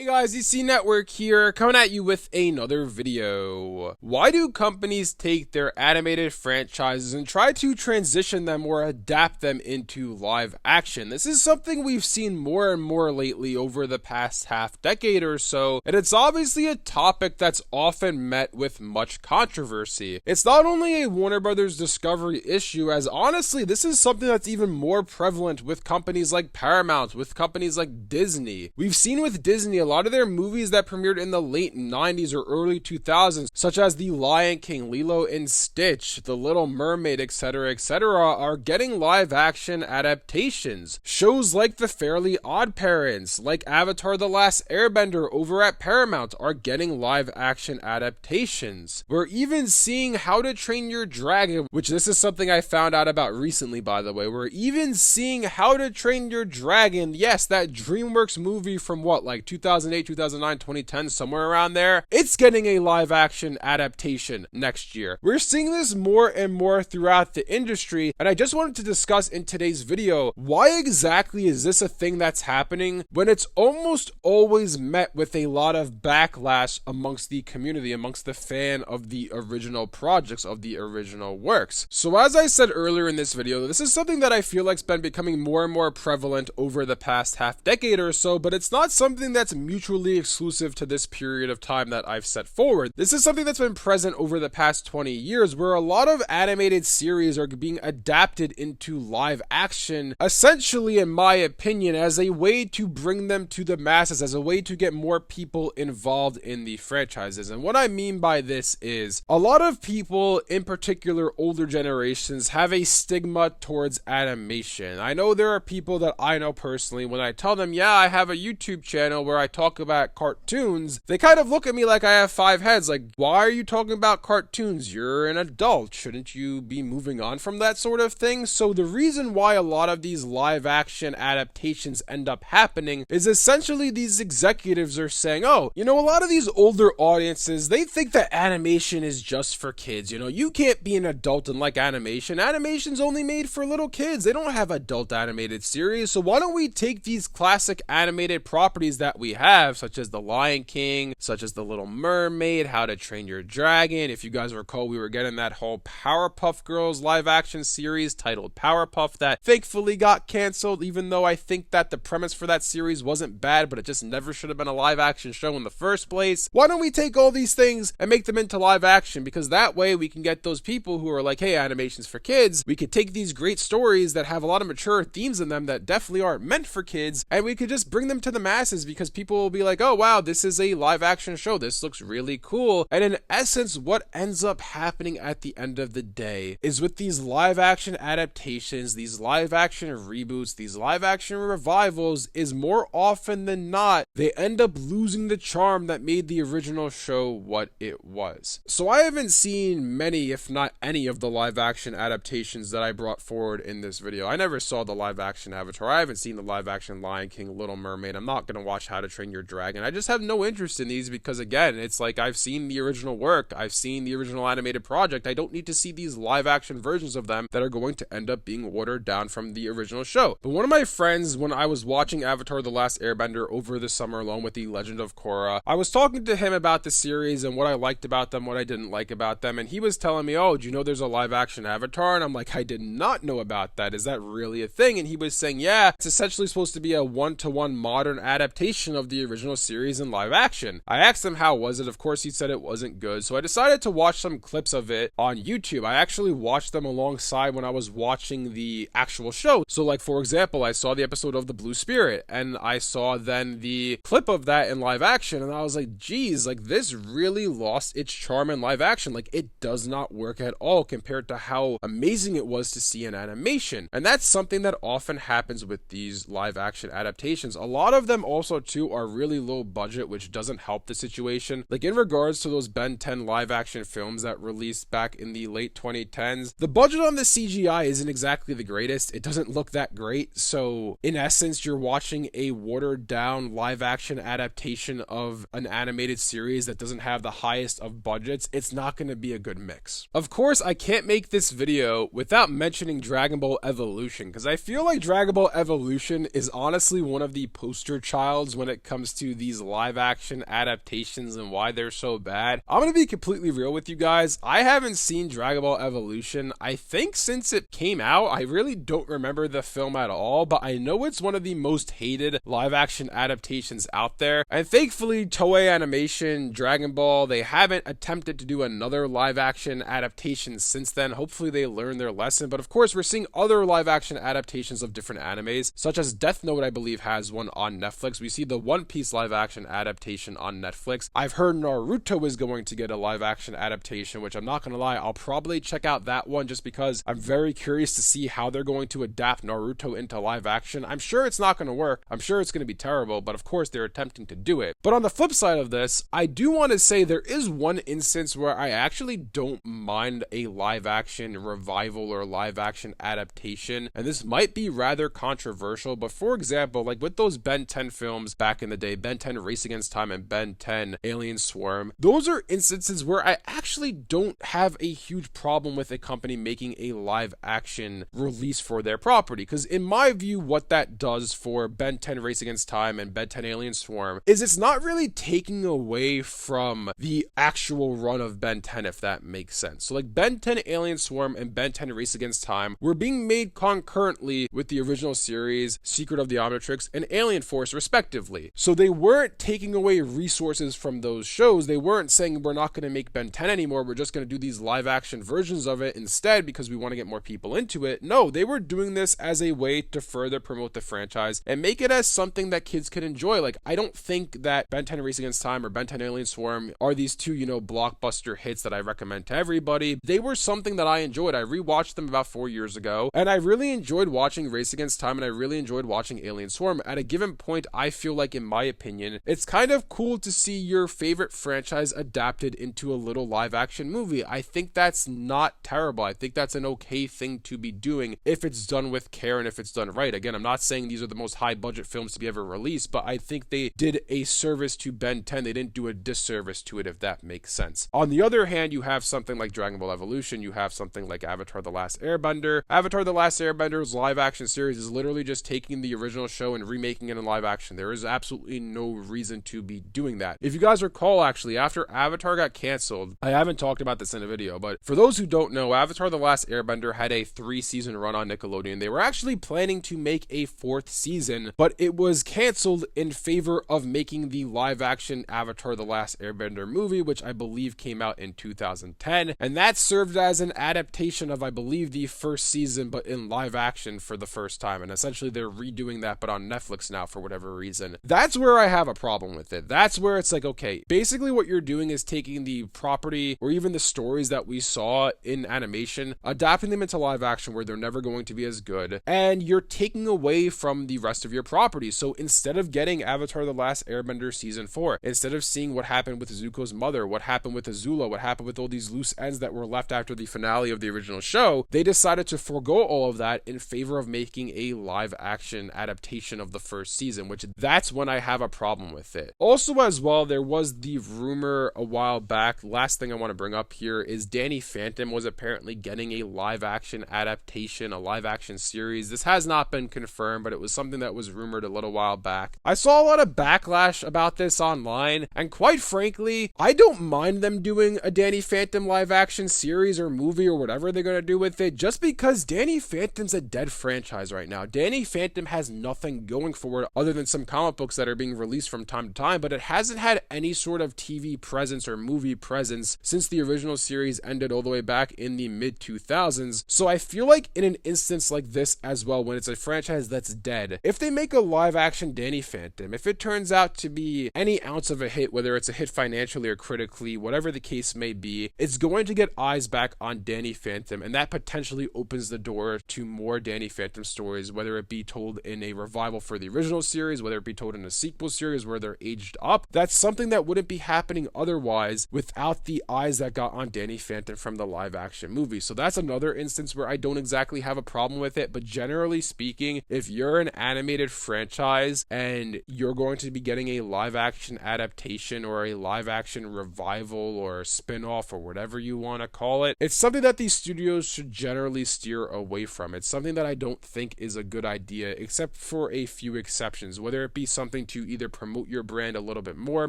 Hey guys, EC Network here, coming at you with another video. Why do companies take their animated franchises and try to transition them or adapt them into live action? This is something we've seen more and more lately over the past half decade or so, and it's obviously a topic that's often met with much controversy. It's not only a Warner Brothers Discovery issue, as honestly, this is something that's even more prevalent with companies like Paramount, with companies like Disney. We've seen with Disney a lot of their movies that premiered in the late 90s or early 2000s, such as The Lion King, Lilo and Stitch, The Little Mermaid, etc., are getting live action adaptations. Shows like The Fairly Odd Parents, like Avatar: The Last Airbender over at Paramount are getting live action adaptations. We're even seeing How to Train Your Dragon, which this is something I found out about recently, by the way. We're even seeing How to Train Your Dragon, yes, that DreamWorks movie from like 2008, 2009, 2010, somewhere around there. It's getting a live action adaptation next year. We're seeing this more and more throughout the industry, and I just wanted to discuss in today's video, why exactly is this a thing that's happening when it's almost always met with a lot of backlash amongst the community, amongst the fan of the original projects, of the original works. So as I said earlier in this video, this is something that I feel like's been becoming more and more prevalent over the past half decade or so, but it's not something that's mutually exclusive to this period of time that I've set forward. This is something that's been present over the past 20 years, where a lot of animated series are being adapted into live action, essentially, in my opinion, as a way to bring them to the masses, as a way to get more people involved in the franchises. And what I mean by this is, a lot of people, in particular older generations, have a stigma towards animation. I know there are people that I know personally, when I tell them, yeah, I have a YouTube channel where I talk about cartoons, they kind of look at me like I have 5 heads, like, why are you talking about cartoons? You're an adult. Shouldn't you be moving on from that sort of thing? So the reason why a lot of these live action adaptations end up happening is essentially these executives are saying, oh, you know, a lot of these older audiences, they think that animation is just for kids. You know, you can't be an adult and like animation. Animation's only made for little kids. They don't have adult animated series. So why don't we take these classic animated properties that we have, such as The Lion King, such as The Little Mermaid, How to Train Your Dragon. If you guys recall, we were getting that whole Powerpuff Girls live action series titled Powerpuff that thankfully got canceled, even though I think that the premise for that series wasn't bad, but it just never should have been a live action show in the first place. Why don't we take all these things and make them into live action? Because that way we can get those people who are like, hey, animation's for kids. We could take these great stories that have a lot of mature themes in them that definitely aren't meant for kids, and we could just bring them to the masses, because people will be like, oh wow, this is a live action show, this looks really cool. And in essence, what ends up happening at the end of the day is, with these live action adaptations, these live action reboots, these live action revivals, is more often than not, they end up losing the charm that made the original show what it was. So I haven't seen many, if not any, of the live action adaptations that I brought forward in this video. I never saw the live action Avatar. I haven't seen the live action Lion King, Little Mermaid. I'm not gonna watch How to Train Your Dragon. I just have no interest in these, because again, it's like, I've seen the original work, I've seen the original animated project. I don't need to see these live action versions of them that are going to end up being watered down from the original show. But one of my friends, when I was watching Avatar: The Last Airbender over the summer along with The Legend of Korra, I was talking to him about the series and what I liked about them, what I didn't like about them, and he was telling me, oh, do you know there's a live action Avatar? And I'm like, I did not know about that. Is that really a thing? And he was saying, yeah, it's essentially supposed to be a one-to-one modern adaptation of the original series in live action. I asked him how was it. Of course, he said it wasn't good, so I decided to watch some clips of it on YouTube. I actually watched them alongside when I was watching the actual show. So like, for example, I saw the episode of The Blue Spirit, and I saw then the clip of that in live action, and I was like, geez, like, this really lost its charm in live action. Like, it does not work at all compared to how amazing it was to see in animation. And that's something that often happens with these live action adaptations. A lot of them also too are really low budget, which doesn't help the situation. Like, in regards to those Ben 10 live action films that released back in the late 2010s, the budget on the CGI isn't exactly the greatest. It doesn't look that great. So in essence, you're watching a watered down live action adaptation of an animated series that doesn't have the highest of budgets. It's not going to be a good mix. Of course, I can't make this video without mentioning Dragon Ball Evolution, because I feel like Dragon Ball Evolution is honestly one of the poster childs when it comes to these live action adaptations and why they're so bad. I'm gonna be completely real with you guys. I haven't seen Dragon Ball Evolution, I think, since it came out. I really don't remember the film at all, but I know it's one of the most hated live action adaptations out there. And thankfully, Toei Animation, Dragon Ball, they haven't attempted to do another live action adaptation since then. Hopefully they learned their lesson. But of course, we're seeing other live action adaptations of different animes, such as Death Note, I believe, has one on Netflix. We see the One Piece live action adaptation on Netflix. I've heard Naruto is going to get a live action adaptation, which I'm not gonna lie, I'll probably check out that one just because I'm very curious to see how they're going to adapt Naruto into live action. I'm sure it's not gonna work. I'm sure it's gonna be terrible, but of course they're attempting to do it. But on the flip side of this, I do want to say there is one instance where I actually don't mind a live action revival or live action adaptation, and this might be rather controversial, but for example, like with those Ben 10 films back in the day, Ben 10 Race Against Time and Ben 10 Alien Swarm, those are instances where I actually don't have a huge problem with a company making a live action release for their property, because in my view, what that does for Ben 10 Race Against Time and Ben 10 Alien Swarm is it's not really taking away from the actual run of Ben 10, if that makes sense. So like Ben 10 Alien Swarm and Ben 10 Race Against Time were being made concurrently with the original series, Secret of the Omnitrix and Alien Force respectively. So they weren't taking away resources from those shows. They weren't saying we're not going to make Ben 10 anymore, we're just going to do these live action versions of it instead because we want to get more people into it. No, they were doing this as a way to further promote the franchise and make it as something that kids could enjoy. Like, I don't think that Ben 10 Race Against Time or Ben 10 Alien Swarm are these two, blockbuster hits that I recommend to everybody. They were something that I enjoyed. I rewatched them about 4 years ago, and I really enjoyed watching Race Against Time, and I really enjoyed watching Alien Swarm. At a given point, I feel like, in my opinion, it's kind of cool to see your favorite franchise adapted into a little live action movie. I think that's not terrible. I think that's an okay thing to be doing if it's done with care and if it's done right. Again, I'm not saying these are the most high budget films to be ever released, but I think they did a service to Ben 10. They didn't do a disservice to it, if that makes sense. On the other hand, you have something like Dragon Ball Evolution, you have something like Avatar The Last Airbender. Avatar The Last Airbender's live action series is literally just taking the original show and remaking it in live action. There is absolutely no reason to be doing that. If you guys recall, actually, after Avatar got canceled, I haven't talked about this in a video, but for those who don't know, Avatar The Last Airbender had a 3-season run on Nickelodeon. They were actually planning to make a 4th season, but it was canceled in favor of making the live action Avatar The Last Airbender movie, which I believe came out in 2010, and that served as an adaptation of, I believe, the first season, but in live action for the first time, and essentially they're redoing that, but on Netflix now for whatever reason. That's where I have a problem with it. That's where it's like, okay, basically what you're doing is taking the property or even the stories that we saw in animation, adapting them into live action where they're never going to be as good, and you're taking away from the rest of your property. So instead of getting Avatar The Last Airbender Season 4, instead of seeing what happened with Zuko's mother, what happened with Azula, what happened with all these loose ends that were left after the finale of the original show, they decided to forego all of that in favor of making a live action adaptation of the first season, which that's when I have a problem with it. Also, as well, there was the rumor a while back, last thing I want to bring up here is Danny Phantom was apparently getting a live action adaptation, a live action series. This has not been confirmed, but it was something that was rumored a little while back. I saw a lot of backlash about this online, and quite frankly, I don't mind them doing a Danny Phantom live action series or movie or whatever they're going to do with it, just because Danny Phantom's a dead franchise right now. Danny Phantom has nothing going for it other than some comic books that are being released from time to time, but it hasn't had any sort of TV presence or movie presence since the original series ended all the way back in the mid-2000s. So I feel like in an instance like this as well, when it's a franchise that's dead, if they make a live action Danny Phantom, if it turns out to be any ounce of a hit, whether it's a hit financially or critically, whatever the case may be, it's going to get eyes back on Danny Phantom, and that potentially opens the door to more Danny Phantom stories, whether it be told in a revival for the original series, whether it be told in a sequel series where they're aged up. That's something that wouldn't be happening otherwise without the eyes that got on Danny Phantom from the live action movie. So that's another instance where I don't exactly have a problem with it, but generally speaking, if you're an animated franchise and you're going to be getting a live action adaptation or a live action revival or spin-off or whatever you want to call it, it's something that these studios should generally steer away from. It's something that I don't think is a good idea, except for a few exceptions, whether it be something to either promote your brand a little bit more,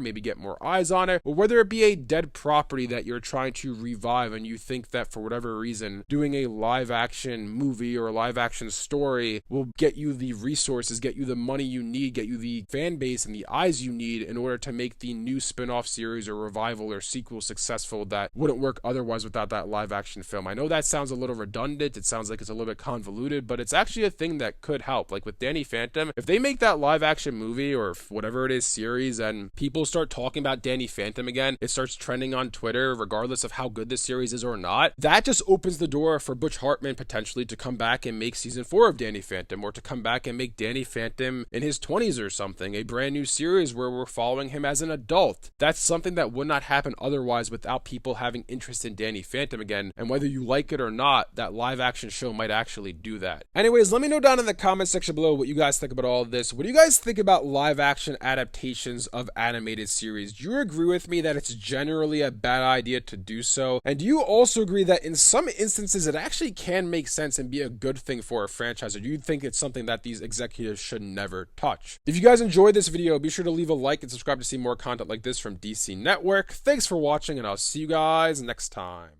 maybe get more eyes on it, or whether it be a dead property that you're trying to revive and you think that for whatever reason doing a live action movie or a live action story will get you the resources, get you the money you need, get you the fan base and the eyes you need in order to make the new spin-off series or revival or sequel successful that wouldn't work otherwise without that live action film. I know that sounds a little redundant, it sounds like it's a little bit convoluted, but it's actually a thing that could help. Like with Danny Phantom, if they make that live action movie or whatever it is series and people start talking about Danny Phantom again, it starts trending on Twitter regardless of how good the series is or not, that just opens the door for Butch Hartman potentially to come back and make season 4 of Danny Phantom, or to come back and make Danny Phantom in his 20s or something, a brand new series where we're following him as an adult. That's something that would not happen otherwise without people having interest in Danny Phantom again, and whether you like it or not, that live action show might actually do that. Anyways, let me know down in the comment section below what you guys think about all of this. What do you guys think about live action adaptations of animated series? Do you agree with me that it's generally a bad idea to do so? And do you also agree that in some instances it actually can make sense and be a good thing for a franchise, or do you think it's something that these executives should never touch? If you guys enjoyed this video, be sure to leave a like and subscribe to see more content like this from DC Network. Thanks for watching, and I'll see you guys next time.